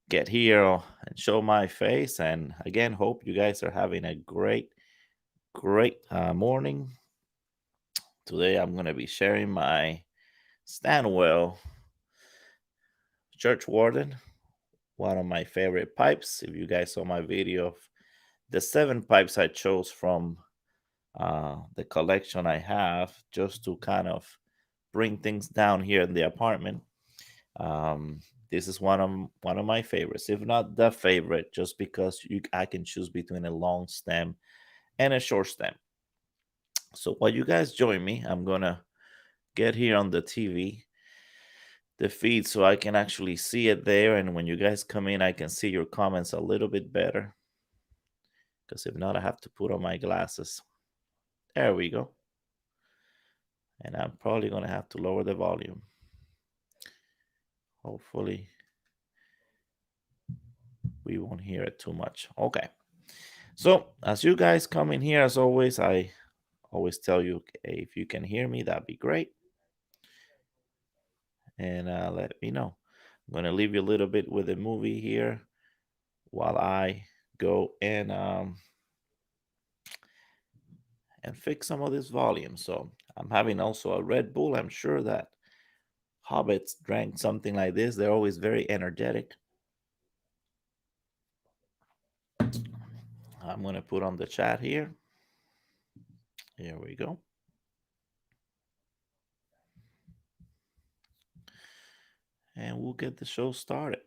get here and show my face. And again, hope you guys are having a great morning. Today, I'm going to be sharing my Stanwell Churchwarden, one of my favorite pipes. If you guys saw my video of the 7 pipes I chose from the collection I have, just to kind of bring things down here in the apartment. Um, this is one of my favorites, if not the favorite, just because I can choose between a long stem and a short stem. So while you guys join me, I'm gonna get here on the TV, the feed, so I can actually see it there. And when you guys come in, I can see your comments a little bit better. Because if not, I have to put on my glasses. There we go. And I'm probably gonna have to lower the volume. Hopefully, we won't hear it too much. Okay. So as you guys come in here, as always, I always tell you, if you can hear me, that'd be great. And let me know. I'm going to leave you a little bit with a movie here while I go and fix some of this volume. So I'm having also a Red Bull. I'm sure that hobbits drank something like this. They're always very energetic. I'm going to put on the chat here. Here we go. And we'll get the show started.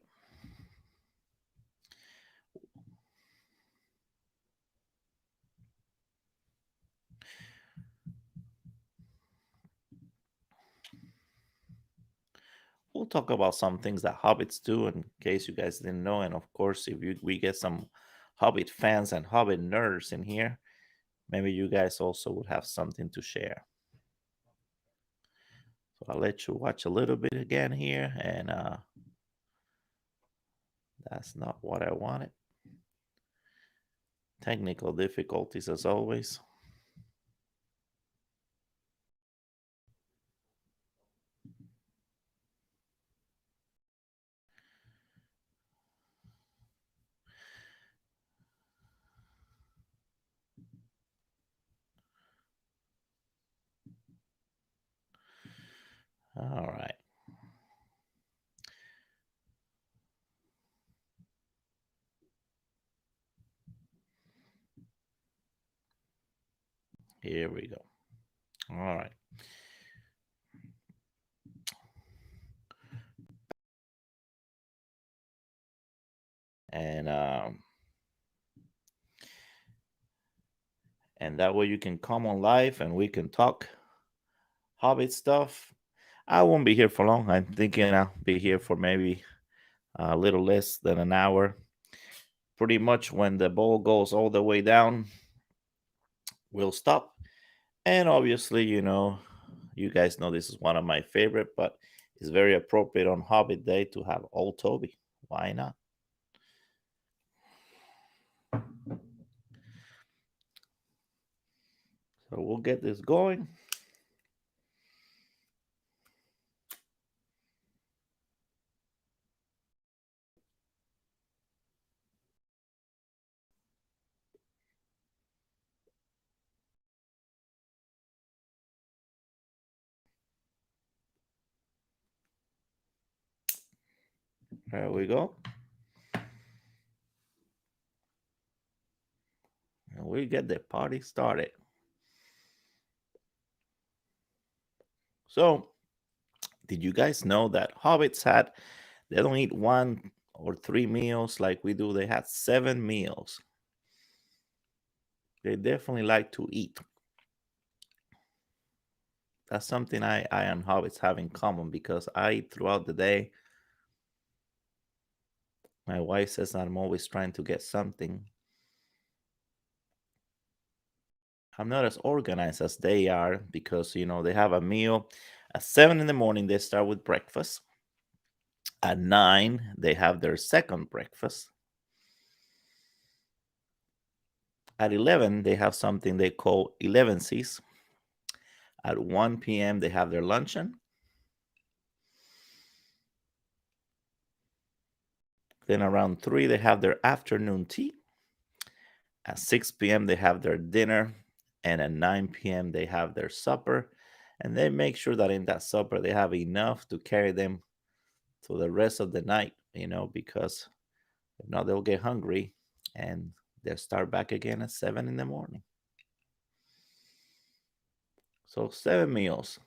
We'll talk about some things that hobbits do in case you guys didn't know. And of course, if we get some hobbit fans and hobbit nerds in here, maybe you guys also would have something to share. So I'll let you watch a little bit again here. And that's not what I wanted. Technical difficulties as always. All right. Here we go. All right. And that way you can come on live and we can talk Hobbit stuff. I won't be here for long. I'm thinking I'll be here for maybe a little less than an hour. Pretty much when the ball goes all the way down, we'll stop. And obviously, you guys know this is one of my favorite, but it's very appropriate on Hobbit Day to have old Toby. Why not? So we'll get this going. There we go. And we get the party started. So, did you guys know that hobbits they don't eat 1 or 3 meals like we do, they had 7 meals. They definitely like to eat. That's something I and hobbits have in common, because I eat throughout the day. My wife says I'm always trying to get something. I'm not as organized as they are, because they have a meal at 7 in the morning. They start with breakfast. At 9 they have their second breakfast. At 11 they have something they call 11cs. At 1 p.m. they have their luncheon. Then around 3, they have their afternoon tea. At 6 p.m., they have their dinner. And at 9 p.m., they have their supper. And they make sure that in that supper, they have enough to carry them to the rest of the night, because if not, they'll get hungry and they'll start back again at 7 in the morning. So 7 meals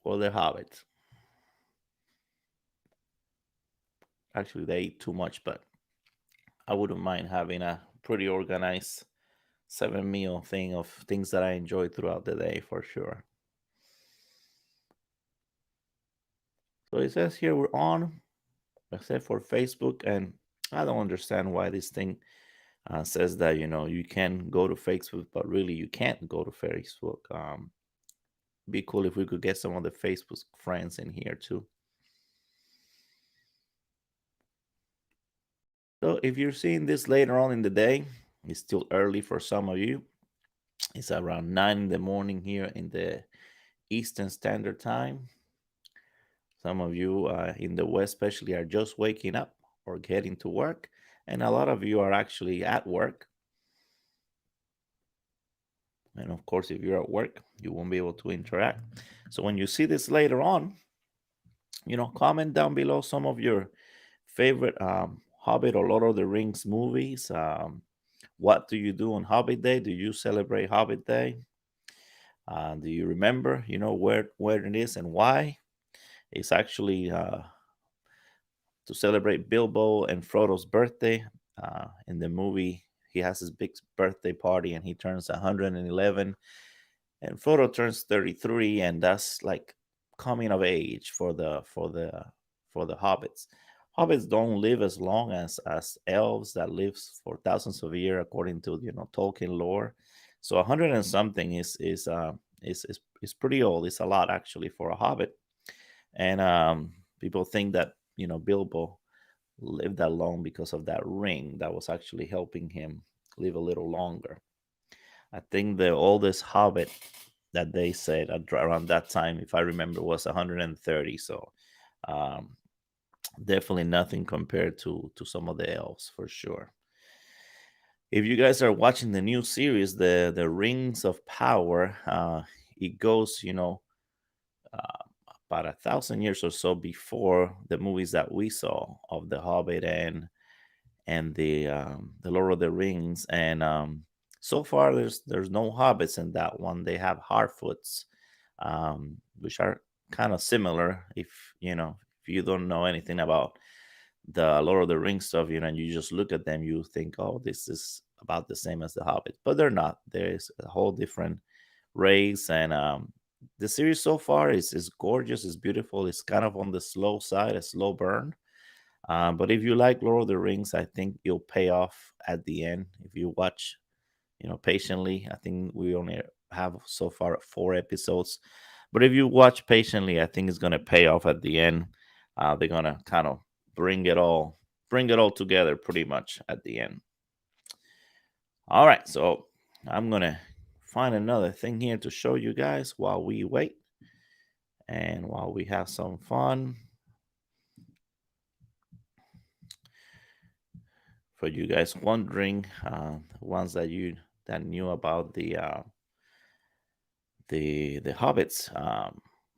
for the hobbits. Actually, they eat too much, but I wouldn't mind having a pretty organized 7 meal thing of things that I enjoy throughout the day for sure. So it says here we're on, except for Facebook, and I don't understand why this thing says that you can go to Facebook, but really you can't go to Facebook. Be cool if we could get some of the Facebook friends in here too. So if you're seeing this later on in the day, it's still early for some of you. It's around 9 in the morning here in the Eastern Standard Time. Some of you in the West, especially, are just waking up or getting to work, and a lot of you are actually at work. And of course, if you're at work, you won't be able to interact. So when you see this later on, comment down below some of your favorite Hobbit or Lord of the Rings movies. What do you do on Hobbit Day? Do you celebrate Hobbit Day? Do you remember, where it is and why? It's actually to celebrate Bilbo and Frodo's birthday. In the movie, he has his big birthday party and he turns 111, and Frodo turns 33, and that's like coming of age for the hobbits. Hobbits don't live as long as elves that lives for thousands of years, according to Tolkien lore. So 100 and something is pretty old. It's a lot actually for a hobbit, and people think that Bilbo lived that long because of that ring that was actually helping him live a little longer. I think the oldest hobbit that they said around that time, if I remember, was 130. So um, definitely nothing compared to some of the elves for sure. If you guys are watching the new series, the Rings of Power, it goes, uh, about 1,000 years or so before the movies that we saw of the Hobbit and the Lord of the Rings, and so far there's no hobbits in that one. They have Harfoots, which are kind of similar. If you don't know anything about the Lord of the Rings stuff, and you just look at them, you think, oh, this is about the same as the Hobbit, but they're not. There is a whole different race, and the series so far is gorgeous, it's beautiful. It's kind of on the slow side, a slow burn, but if you like Lord of the Rings, I think it'll pay off at the end if you watch, patiently. I think we only have so far 4 episodes, but if you watch patiently, I think it's gonna pay off at the end. They're gonna kind of bring it all together pretty much at the end. All right, so I'm gonna find another thing here to show you guys while we wait and while we have some fun. For you guys wondering, ones that knew about the hobbits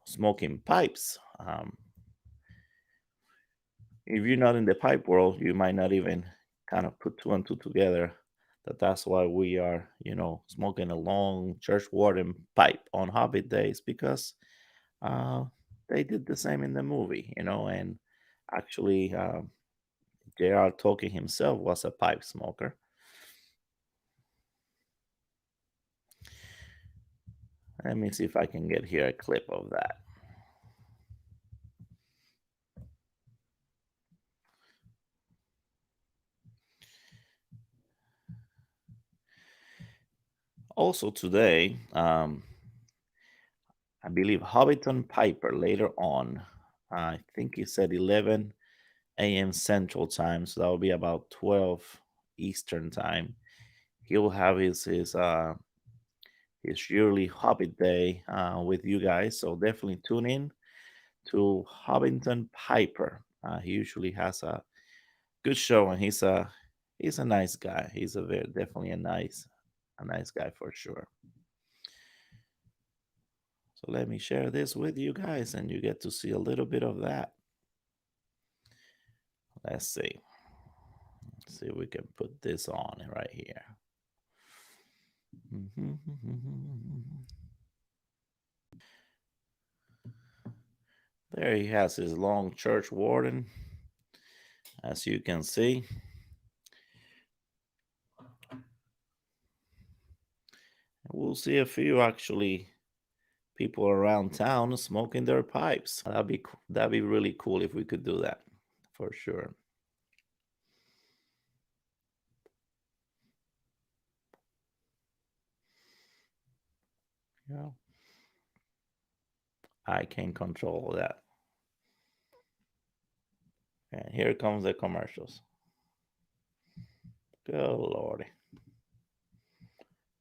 smoking pipes. If you're not in the pipe world, you might not even kind of put two and two together. That's why we are, smoking a long Churchwarden pipe on Hobbit days, because uh, they did the same in the movie, and actually, J.R. Tolkien himself was a pipe smoker. Let me see if I can get here a clip of that. Also today, I believe Hobbiton Piper later on, I think he said 11 a.m. Central Time, so that will be about 12 Eastern Time. He'll have his yearly Hobbit Day with you guys, so definitely tune in to Hobbiton Piper He usually has a good show, and he's a nice guy. He's a very definitely a nice guy for sure. So let me share this with you guys, and you get to see a little bit of that. Let's see. See if we can put this on right here. There he has his long Churchwarden, as you can see. We'll see a few actually people around town smoking their pipes. That'd be really cool if we could do that, for sure. Yeah, I can control that. And here comes the commercials. Good lordy.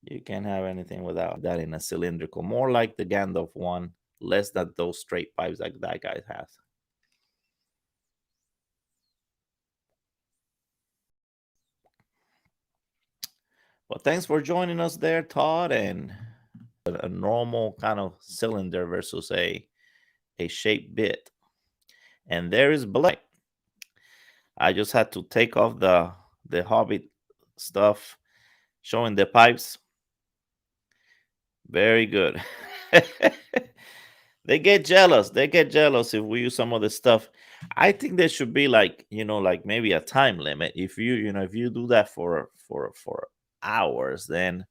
You can't have anything without that in a cylindrical. More like the Gandalf one, less than those straight pipes like that guy has. Well, thanks for joining us there, Todd. And a normal kind of cylinder versus a shaped bit. And there is black. I just had to take off the Hobbit stuff, showing the pipes. Very good. They get jealous. They get jealous if we use some of the stuff. I think there should be like, like maybe a time limit. If you do that for hours, then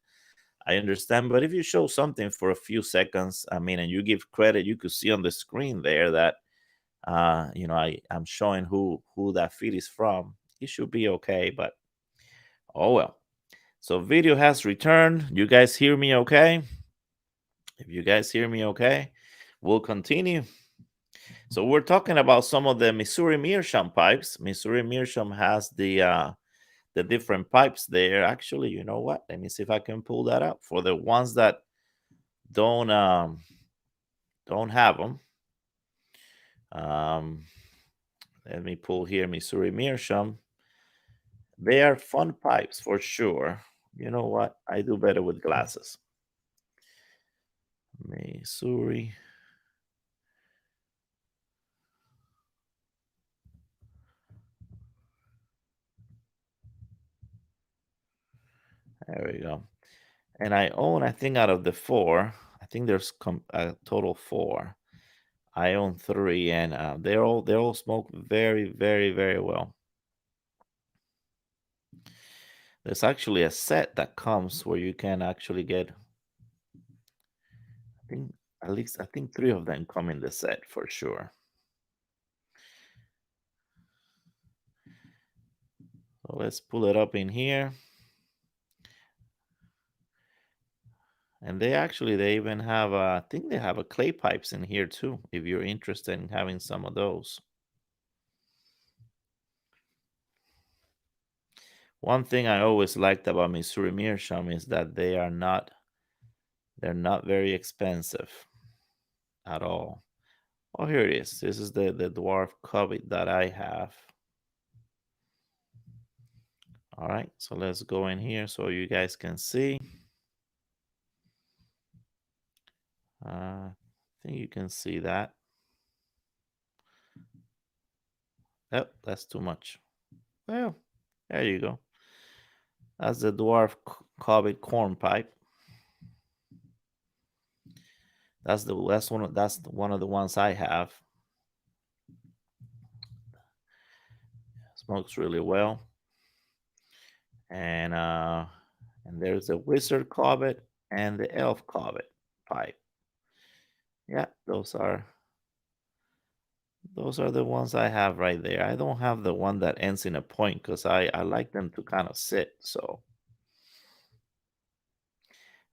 I understand. But if you show something for a few seconds, I mean, and you give credit, you could see on the screen there that I'm showing who that feed is from. It should be okay. But oh well. So video has returned. You guys hear me okay? If you guys hear me okay, we'll continue. So we're talking about some of the Missouri Meerschaum pipes. Missouri Meerschaum has the different pipes there. Actually, you know what? Let me see if I can pull that up for the ones that don't have them. Let me pull here Missouri Meerschaum. They are fun pipes for sure. You know what? I do better with glasses. Missouri. There we go. And I own, I think, out of the four, I think there's a total four. I own three, and they all smoke very, very, very well. There's actually a set that comes where you can actually get, I think, at least I think three of them come in the set for sure. So let's pull it up in here. And they even have I think they have a clay pipes in here too, if you're interested in having some of those. One thing I always liked about Missouri Meerschaum is that they're not very expensive at all. Oh, here it is. This is the dwarf Hobbit that I have. All right, so let's go in here so you guys can see. I think you can see that. Oh, that's too much. Well, there you go. That's the dwarf Hobbit corn pipe. That's one of the ones I have. Smokes really well. And there's a wizard Hobbit and the elf Hobbit pipe. Yeah, those are the ones I have right there. I don't have the one that ends in a point because I like them to kind of sit. So,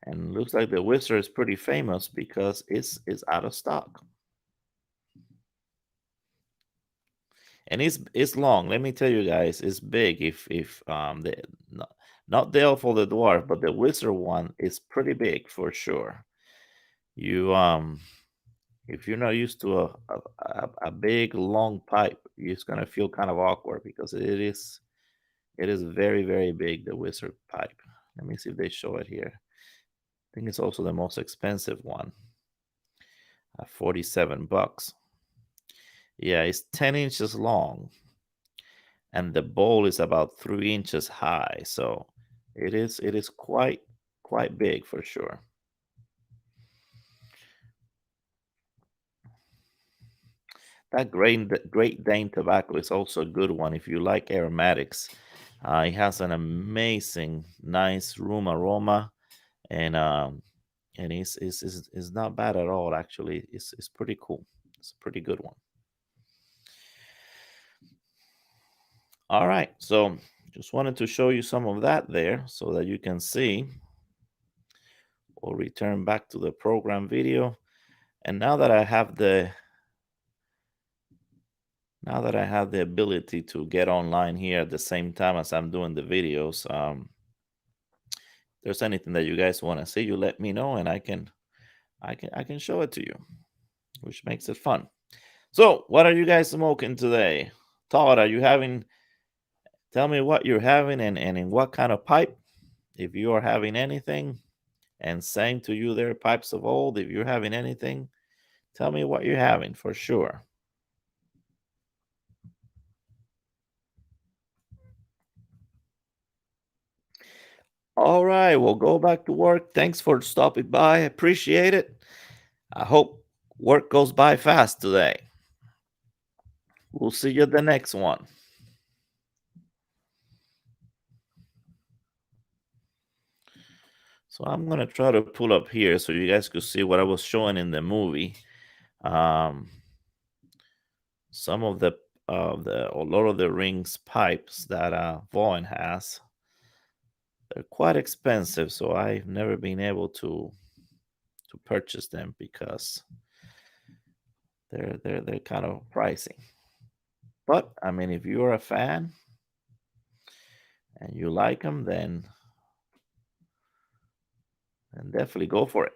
and looks like the wizard is pretty famous because it's out of stock. And it's long. Let me tell you guys, it's big. If the not the elf or the dwarf, but the wizard one is pretty big for sure. You if you're not used to a big long pipe, it's gonna feel kind of awkward because it is very, very big, the wizard pipe. Let me see if they show it here. I think it's also the most expensive one at $47. Yeah, it's 10 inches long and the bowl is about 3 inches high. So it is quite big for sure. That Great Dane tobacco is also a good one if you like aromatics. It has an amazing, nice room aroma, and it's not bad at all. Actually, it's pretty cool. It's a pretty good one. All right, so just wanted to show you some of that there so that you can see. We'll return back to the program video, and now that I have the ability to get online here at the same time as I'm doing the videos, if there's anything that you guys want to see, you let me know, and I can show it to you, which makes it fun. So, what are you guys smoking today? Todd, are you having? Tell me what you're having and in what kind of pipe, if you are having anything. And same to you there, pipes of old, if you're having anything, tell me what you're having for sure. All right, well, go back to work. Thanks for stopping by. Appreciate it. I hope work goes by fast today. We'll see you at the next one. So I'm gonna try to pull up here so you guys could see what I was showing in the movie. Um, some of the Lord of the Rings pipes that Vaughn has. They're quite expensive, so I've never been able to purchase them because they're kind of pricey. But I mean, if you're a fan and you like them, then definitely go for it.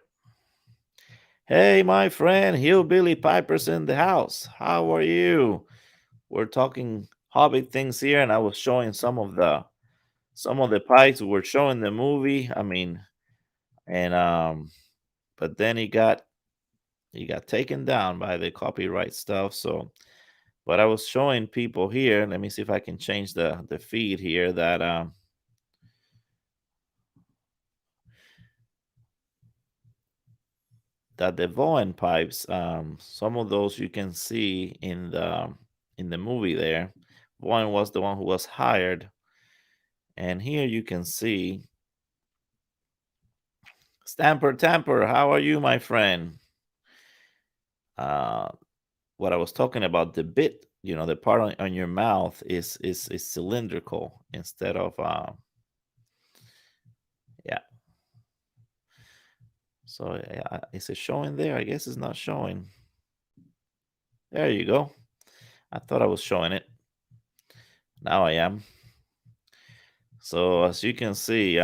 Hey, my friend, Hillbilly Piper's in the house. How are you? We're talking Hobbit things here, and I was showing some of the pipes we were showing the movie. I mean, and but then he got taken down by the copyright stuff. So, but I was showing people here. Let me see if I can change the feed here. That the Vaughan pipes, some of those you can see in the movie there. Vaughan was the one who was hired, and here you can see Tamper. How are you, my friend? Uh, what I was talking about, the bit, the part on your mouth is cylindrical instead of yeah. So is it showing there? I guess it's not showing. There you go. I thought I was showing it. Now I am. So as you can see,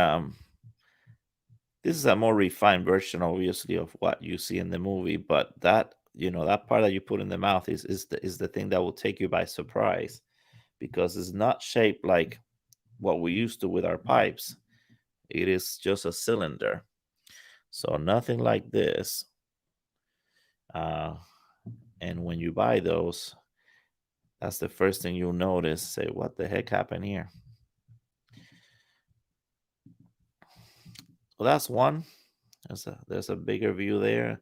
this is a more refined version, obviously, of what you see in the movie. But that part that you put in the mouth is the thing that will take you by surprise, because it's not shaped like what we used to with our pipes. It is just a cylinder, so nothing like this. Uh, and when you buy those, that's the first thing you'll notice. Say, what the heck happened here? Well, that's one. There's a bigger view there,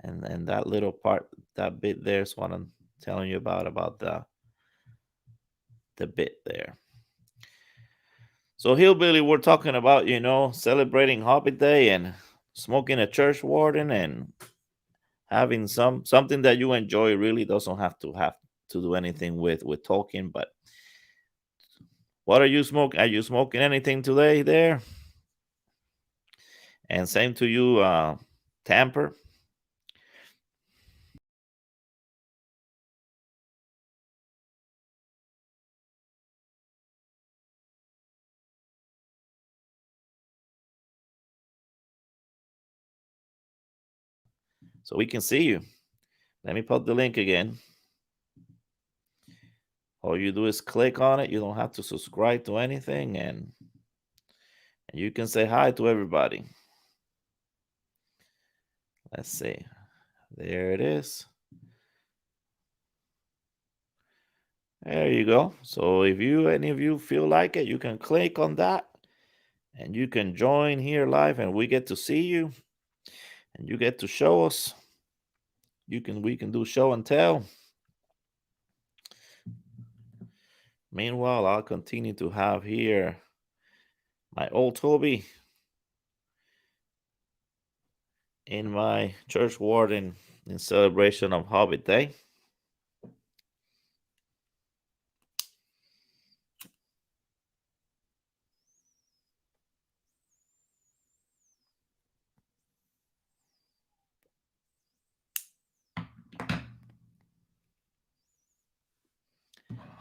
and that little part, that bit there is what I'm telling you about the bit there. So Hillbilly, we're talking about celebrating Hobbit Day and smoking a Churchwarden and having something that you enjoy. Really doesn't have to do anything with talking. But what are you smoking? Are you smoking anything today there? And same to you, Tamper. So we can see you. Let me put the link again. All you do is click on it. You don't have to subscribe to anything, and you can say hi to everybody. Let's see. There it is. There you go. So if any of you feel like it, you can click on that and you can join here live, and we get to see you and you get to show us. We can do show and tell. Meanwhile, I'll continue to have here my old Toby in my Churchwarden in celebration of Hobbit Day.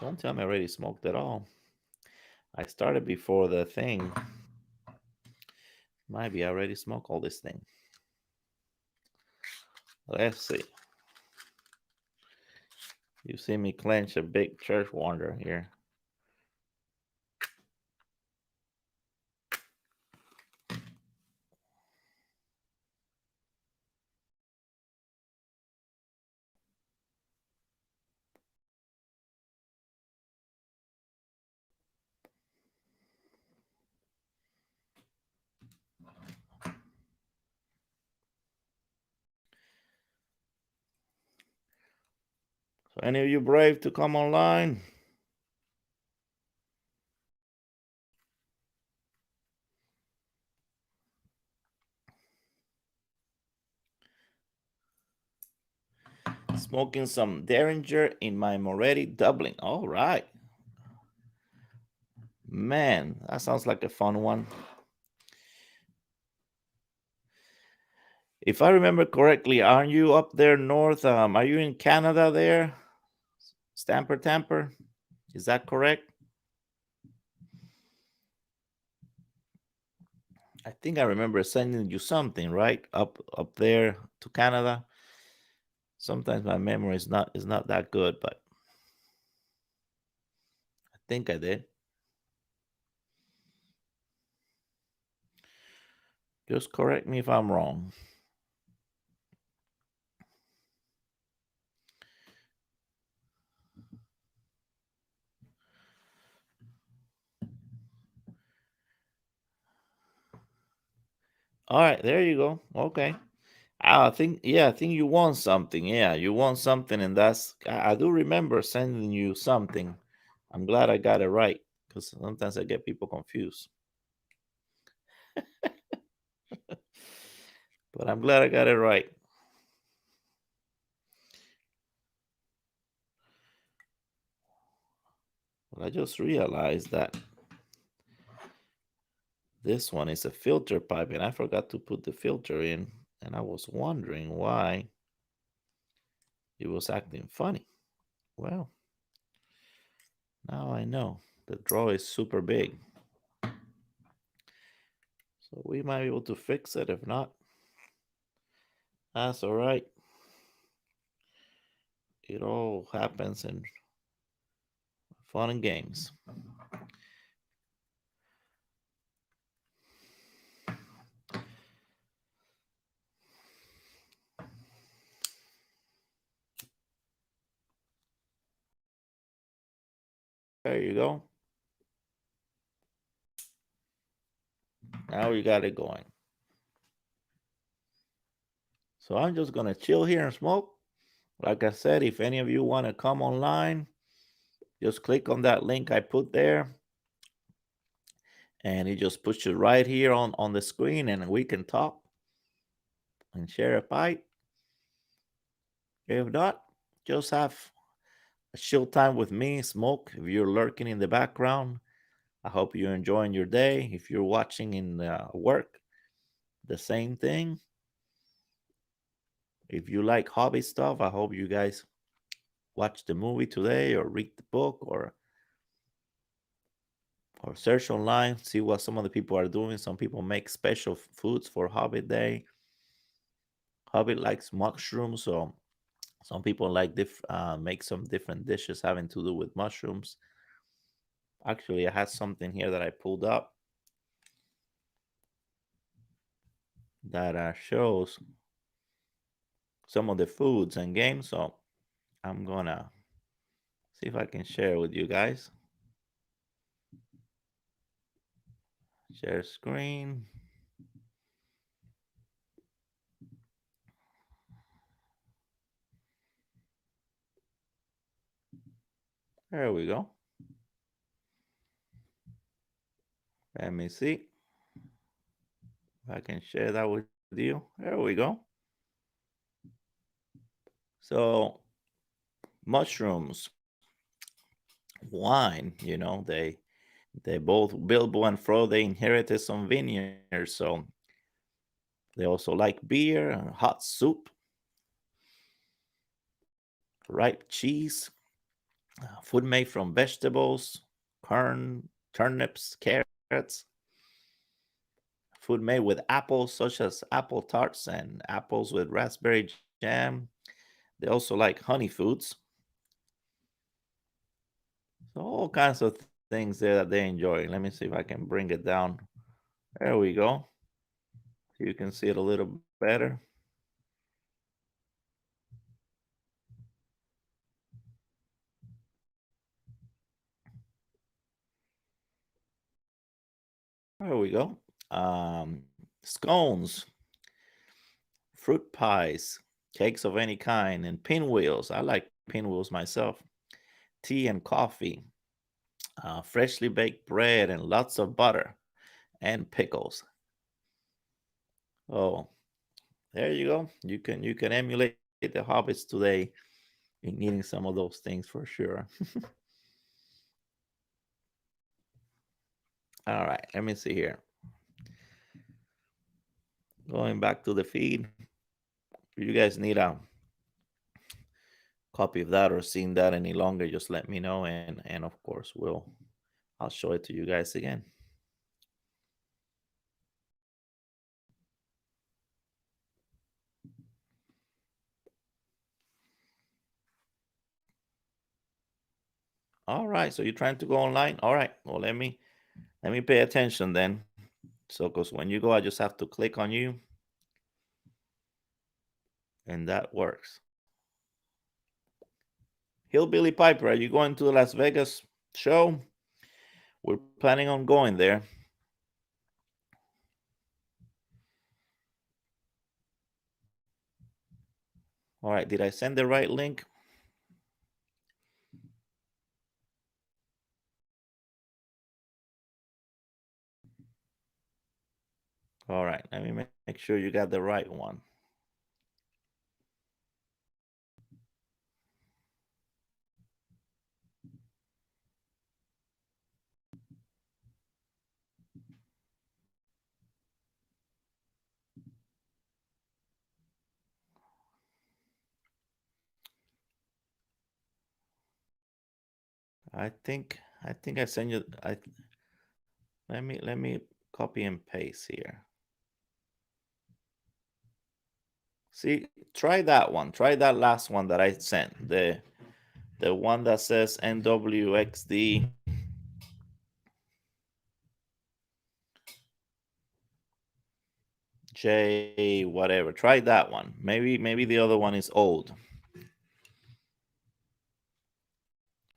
Don't tell me I already smoked at all. I started before the thing. Maybe I already smoked all this thing. Let's see. You see me clench a big Churchwarden here. So any of you brave to come online? Smoking some Derringer in my Moretti Dublin. All right. Man, that sounds like a fun one. If I remember correctly, aren't you up there north? Are you in Canada there? Tamper? Is that correct? I think I remember sending you something, right? Up there to Canada. Sometimes my memory is not that good, but I think I did. Just correct me if I'm wrong. All right, there you go. Okay. I think you won something. Yeah, you won something, and I do remember sending you something. I'm glad I got it right, because sometimes I get people confused. But I'm glad I got it right. Well, I just realized that this one is a filter pipe, and I forgot to put the filter in, and I was wondering why it was acting funny. Well, now I know. The draw is super big. So we might be able to fix it. If not, that's all right. It all happens in fun and games. There you go. Now we got it going. So I'm just going to chill here and smoke. Like I said, if any of you want to come online, just click on that link I put there. And it just puts you right here on the screen, and we can talk and share a pipe. If not, just have a chill time with me, smoke. If you're lurking in the background, I hope you're enjoying your day. If you're watching in work, the same thing. If you like hobby stuff, I hope you guys watch the movie today or read the book or search online, see what some of the people are doing. Some people make special foods for Hobbit Day. Hobbit likes mushrooms, so Some people like make some different dishes having to do with mushrooms. Actually, I had something here that I pulled up that shows some of the foods and games. So I'm gonna see if I can share with you guys. Share screen. There we go. Let me see if I can share that with you. There we go. So mushrooms, wine, they both Bilbo and Frodo they inherited some vineyards, so they also like beer and hot soup, ripe cheese, food made from vegetables, corn, turnips, carrots, food made with apples, such as apple tarts and apples with raspberry jam. They also like honey foods. So all kinds of things there that they enjoy. Let me see if I can bring it down. There we go. So you can see it a little better. There we go. Scones, fruit pies, cakes of any kind, and pinwheels. I like pinwheels myself. Tea and coffee, freshly baked bread, and lots of butter and pickles. Oh, there you go. You can emulate the hobbits today in eating some of those things for sure. All right, let me see here. Going back to the feed. If you guys need a copy of that or seeing that any longer, just let me know, and of course I'll show it to you guys again. All right, so you're trying to go online. All right, well let me pay attention then. So because when you go, I just have to click on you, and that works. Hillbilly Piper, are you going to the Las Vegas show? We're planning on going there. All right, did I send the right link? All right, let me make sure you got the right one. I think I sent you. Let me copy and paste here. See, try that one. Try that last one that I sent. The one that says NWXD. J whatever. Try that one. Maybe the other one is old.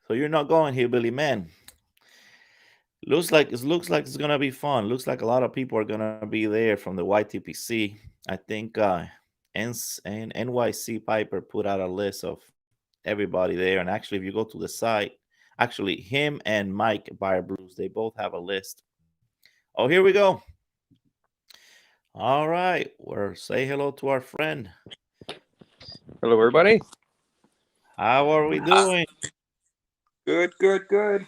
So you're not going here, Billy Man. Looks like it's gonna be fun. Looks like a lot of people are gonna be there from the YTPC. I think NYC Piper put out a list of everybody there. And actually, if you go to the site, actually him and Mike Buyer Blues, they both have a list. Oh, here we go. All right, we're say hello to our friend. Hello, everybody. How are we doing? Good, good, good.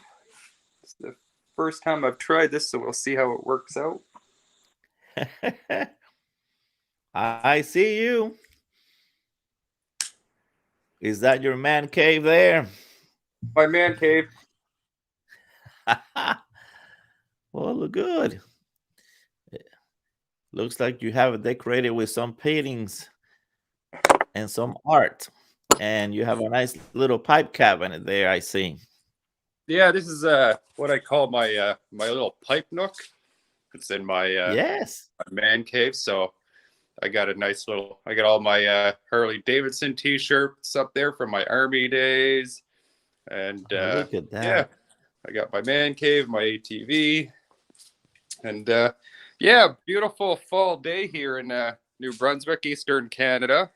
It's the first time I've tried this, so we'll see how it works out. I see you. Is that your man cave there? My man cave. Well, look good. Looks like you have it decorated with some paintings and some art. And you have a nice little pipe cabinet there, I see. Yeah, this is what I call my my little pipe nook. It's in Yes. my man cave, so I got a nice little. I got all my Harley Davidson T-shirts up there from my army days, and Oh, look at yeah, that. I got my man cave, my ATV, and yeah, beautiful fall day here in New Brunswick, Eastern Canada.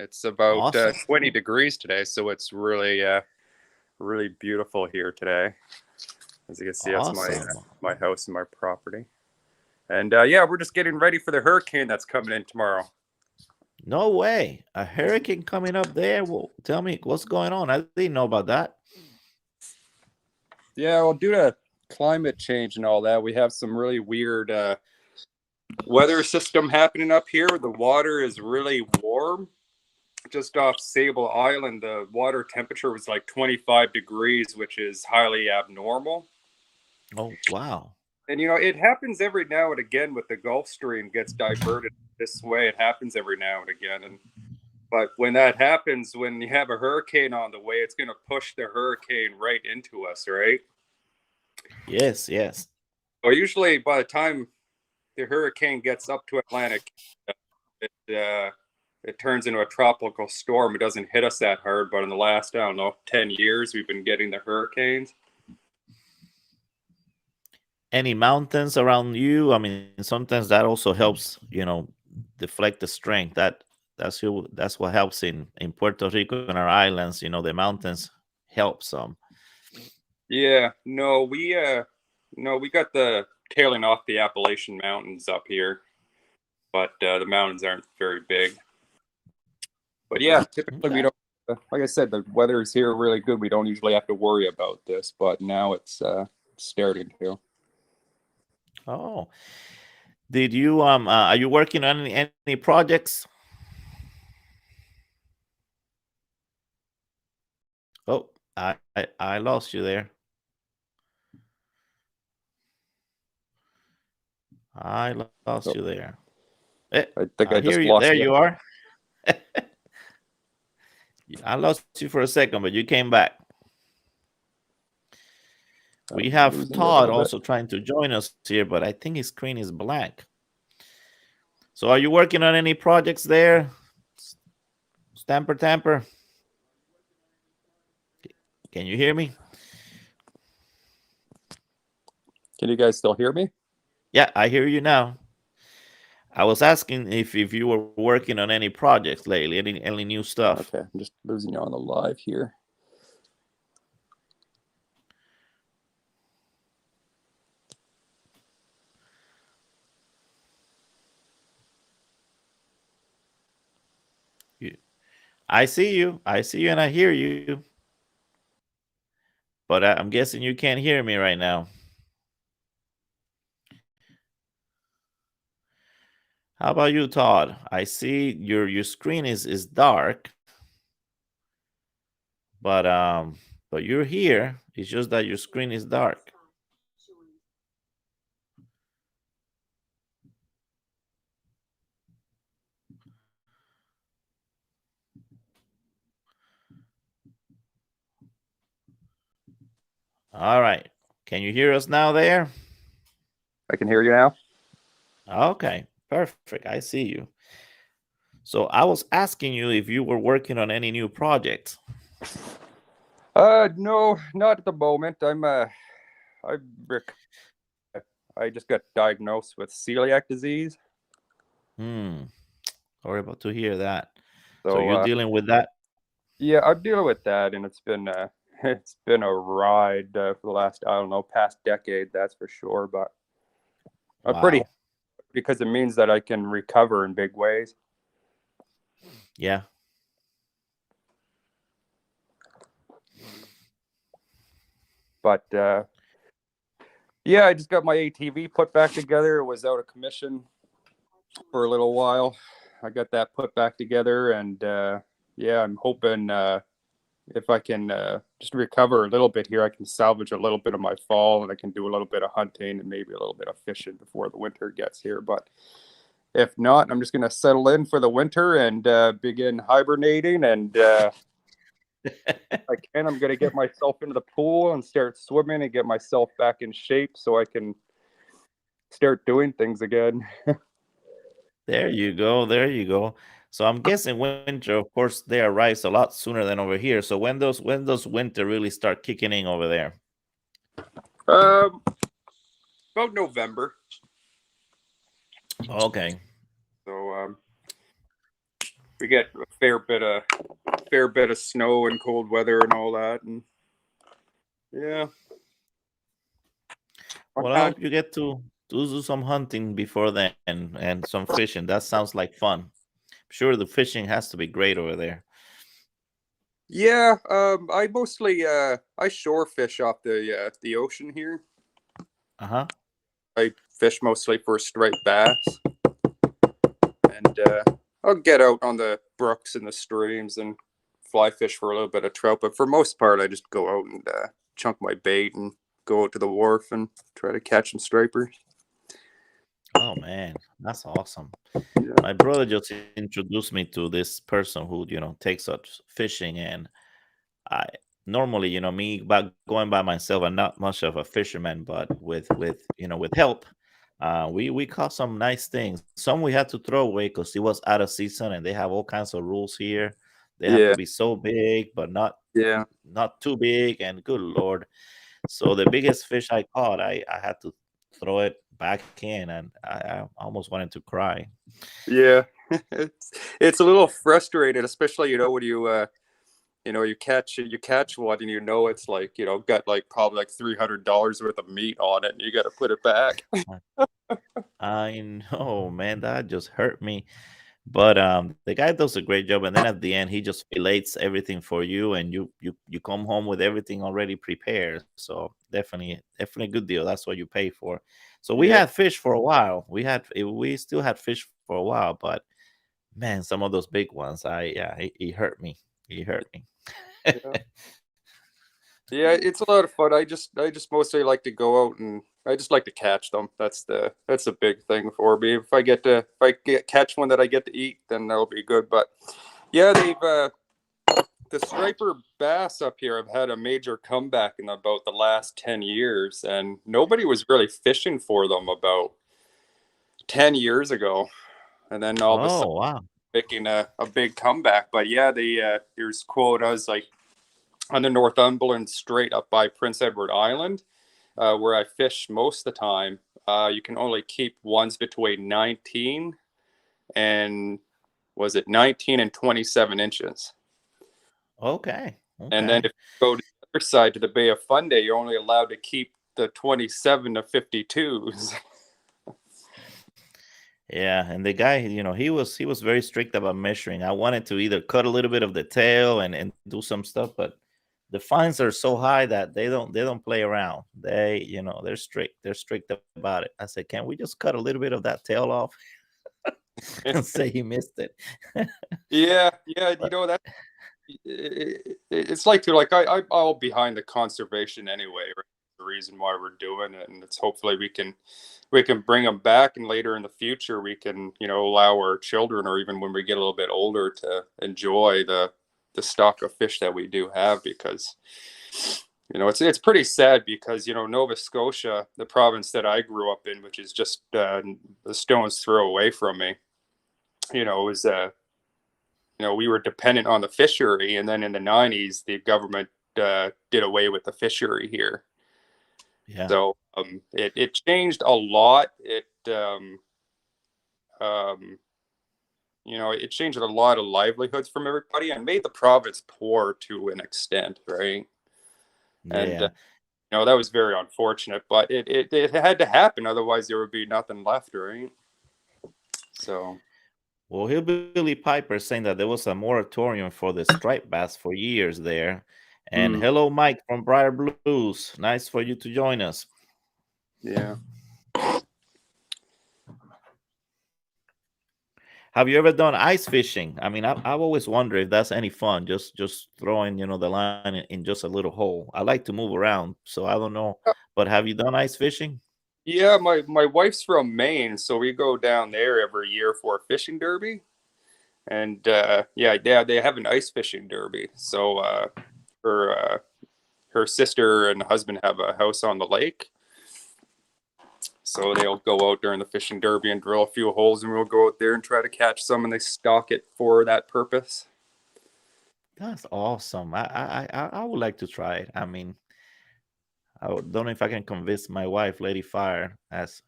It's about Awesome. 20 degrees today, so it's really really beautiful here today. As you can see, that's Awesome. my house and my property. And yeah, we're just getting ready for the hurricane that's coming in tomorrow. No way. A hurricane coming up there? Well, tell me what's going on. I didn't know about that. Yeah, well, due to climate change and all that, we have some really weird weather system happening up here. The water is really warm. Just off Sable Island, the water temperature was like 25 degrees, which is highly abnormal. Oh, wow. And it happens every now and again with the Gulf Stream gets diverted this way. It happens every now and again. But when that happens, when you have a hurricane on the way, it's going to push the hurricane right into us, right? Yes, yes. So usually by the time the hurricane gets up to Atlantic, it turns into a tropical storm. It doesn't hit us that hard, but in the last, I don't know, 10 years, we've been getting the hurricanes. Any mountains around you? I mean, sometimes that also helps, deflect the strength. That's what helps in Puerto Rico and our islands. The mountains help some. Yeah, no, we got the tailing off the Appalachian Mountains up here, but the mountains aren't very big. But yeah, typically we Okay. don't. Like I said, the weather is here really good. We don't usually have to worry about this, but now it's starting to. Oh, did you are you working on any projects? Oh, I lost you there. I lost So you there. Eh, I think I I hear just you. There lost you. you are. I lost you for a second, but you came back. We I'm have losing you a Todd little bit. also trying to join us here, but I think his screen is blank. So are you working on any projects there? Tamper? Can you hear me? Can you guys still hear me? Yeah, I hear you now. I was asking if you were working on any projects lately, any new stuff. Okay, I'm just losing you on the live here. I see you. I see you and I hear you. But I'm guessing you can't hear me right now. How about you, Todd? I see your screen is dark, but you're here. It's just that your screen is dark. All right. Can you hear us now there? I can hear you now. Okay, perfect. I see you. So I was asking you if you were working on any new projects. No, not at the moment. I I just got diagnosed with celiac disease. Hmm. Sorry about to hear that. So So you're dealing with that? yeah, I'm dealing with that, and it's been it's been a ride for the last, I don't know, past decade, that's for sure. But I'm pretty happy Wow. because it means that I can recover in big ways. Yeah. But yeah, I just got my ATV put back together. It was out of commission for a little while. I got that put back together, and yeah, I'm hoping if I can just recover a little bit here, I can salvage a little bit of my fall, and I can do a little bit of hunting and maybe a little bit of fishing before the winter gets here. But If not, I'm just going to settle in for the winter and begin hibernating. And if I can, I'm going to get myself into the pool and start swimming and get myself back in shape so I can start doing things again. There you go. There you go. So I'm guessing winter, of course, they arrives a lot sooner than over here. So when those winter really start kicking in over there? Um, about November. Okay. So we get a fair bit of snow and cold weather and all that, and yeah. Well, I hope you get to do some hunting before then and some fishing. That sounds like fun. I'm sure the fishing has to be great over there. Yeah, I mostly I shore fish off the ocean here. Uh-huh. I fish mostly for striped bass, and I'll get out on the brooks and the streams and fly fish for a little bit of trout. But for most part, I just go out and chunk my bait and go out to the wharf and try to catch some stripers. Oh man, that's awesome. Yeah, My brother just introduced me to this person who, takes us fishing, and I normally, me going by myself, I'm not much of a fisherman, but with help, we caught some nice things. Some we had to throw away because it was out of season, and they have all kinds of rules here. They have to yeah, be so big, but yeah, not too big. And good lord, so the biggest fish I caught, I had to throw it back in, and I almost wanted to cry. yeah. It's a little frustrating, especially when you catch one and it's like got like probably like $300 worth of meat on it, and you got to put it back. I know, man, that just hurt me. But the guy does a great job, and then at the end, he just fillets everything for you, and you come home with everything already prepared. So definitely a good deal. That's what you pay for. So we Yeah, had fish for a while. We still had fish for a while, but man, some of those big ones, he hurt me. He hurt me. yeah, yeah. It's a lot of fun. I just mostly like to go out and I just like to catch them. That's a big thing for me. If I catch one that I get to eat, then that'll be good. But yeah, the striper bass up here have had a major comeback in about the last 10 years, and nobody was really fishing for them about 10 years ago. And then all of a sudden, Oh wow. making a big comeback. But yeah, here's quotas like on the Northumberland Strait up by Prince Edward Island, where I fish most of the time. You can only keep ones between 19 and was it 19 and 27 inches. Okay. And then Okay. if you go to the other side to the Bay of Fundy, you're only allowed to keep the 27 to 52s. Yeah, and the guy, he was very strict about measuring. I wanted to either cut a little bit of the tail and do some stuff, but the fines are so high that they don't play around. They're strict. They're strict about it. I said, can we just cut a little bit of that tail off and say he missed it? Yeah, yeah, But that it's like I'm all behind the conservation anyway, right? The reason why we're doing it, and it's hopefully we can bring them back, and later in the future we can allow our children, or even when we get a little bit older, to enjoy the stock of fish that we do have. Because it's pretty sad, because Nova Scotia, the province that I grew up in, which is just a stone's throw away from me, was we were dependent on the fishery, and then in the 90s, the government did away with the fishery here. yeah, So it changed a lot. Um, it changed a lot of livelihoods from everybody and made the province poor to an extent, right? And yeah. that was very unfortunate, but it had to happen, otherwise there would be nothing left, right? So Well, Hillbilly Piper saying that there was a moratorium for the striped bass for years there. And mm, hello, Mike from Briar Blues. Nice for you to join us. yeah. Have you ever done ice fishing? I mean, I've always wondered if that's any fun. Just throwing, the line in just a little hole. I like to move around, so I don't know. But have you done ice fishing? Yeah, my wife's from Maine, so we go down there every year for a fishing derby. And yeah, they have an ice fishing derby. So her sister and husband have a house on the lake. So they'll go out during the fishing derby and drill a few holes, and we'll go out there and try to catch some, and they stock it for that purpose. That's awesome. I would like to try it. I mean, don't know if I can convince my wife, Lady Fire, as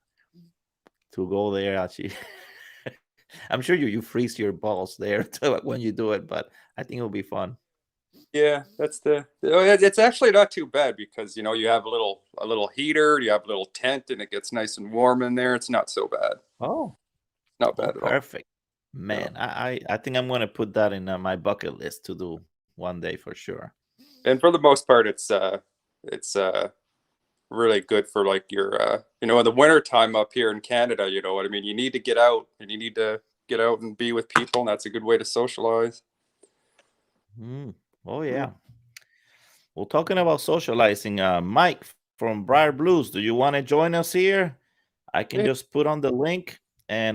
to go there. Actually, I'm sure you freeze your balls there when you do it, but I think it'll be fun. Yeah, it's actually not too bad because you have a little heater, you have a little tent, and it gets nice and warm in there. It's not so bad. Oh, Not oh, bad at all. perfect, Yeah. man. I think I'm gonna put that in my bucket list to do one day for sure. And for the most part, it's really good for like your in the winter time up here in Canada. You know what I mean? You need to get out, and you need to get out and be with people, and that's a good way to socialize. Mm. Oh Mm. yeah. Well, talking about socializing, Mike from Briar Blues, do you want to join us here? I can Yeah, just put on the link and